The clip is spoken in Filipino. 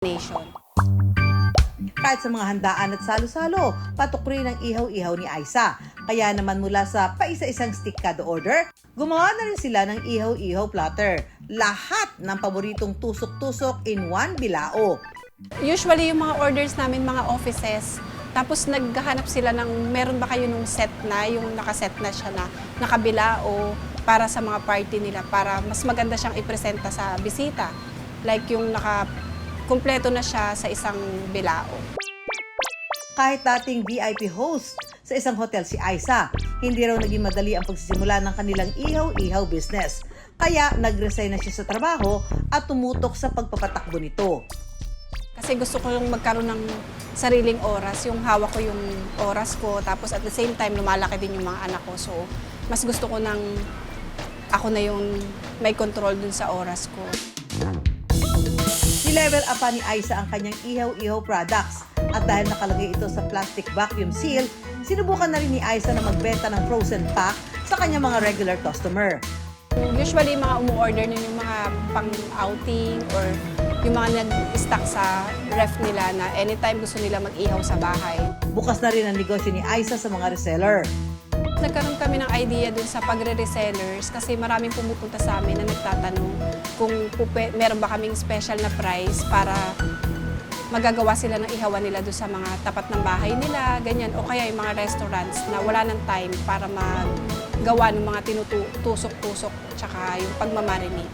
Nation. Kahit sa mga handaan at salo-salo, patok rin ang ihaw-ihaw ni Aiza. Kaya naman mula sa paisa-isang stick kada order, gumawa na rin sila ng ihaw-ihaw platter. Lahat ng paboritong tusok-tusok in one bilao. Usually yung mga orders namin mga offices, tapos naghahanap sila ng meron ba kayo nung set na, yung nakaset na siya na nakabilao para sa mga party nila, para mas maganda siyang ipresenta sa bisita. Like yung kumpleto na siya sa isang bilao. Kahit dating VIP host sa isang hotel si Aiza, hindi raw naging madali ang pagsisimula ng kanilang ihaw-ihaw business. Kaya nag-resign na siya sa trabaho at tumutok sa pagpapatakbo nito. Kasi gusto ko yung magkaroon ng sariling oras, yung hawak ko yung oras ko, tapos at the same time lumalaki din yung mga anak ko. So, mas gusto ko ng ako na yung may control dun sa oras ko. Ni-level up pa ni Aiza ang kanyang ihaw-ihaw products at dahil nakalagay ito sa plastic vacuum seal, sinubukan na rin ni Aiza na magbenta ng frozen pack sa kanyang mga regular customer. Usually, mga umu-order nun yung mga pang-outing or yung mga nag-stock sa ref nila na anytime gusto nila mag-ihaw sa bahay. Bukas na rin ang negosyo ni Aiza sa mga reseller. Nagkaroon kami ng idea dun sa pagre-resellers kasi maraming pumupunta sa amin na nagtatanong kung meron ba kaming special na price para magagawa sila ng ihawan nila dun sa mga tapat ng bahay nila, ganyan. O kaya yung mga restaurants na wala ng time para maggawa ng mga tinutusok-tusok tsaka yung pagmamarinate.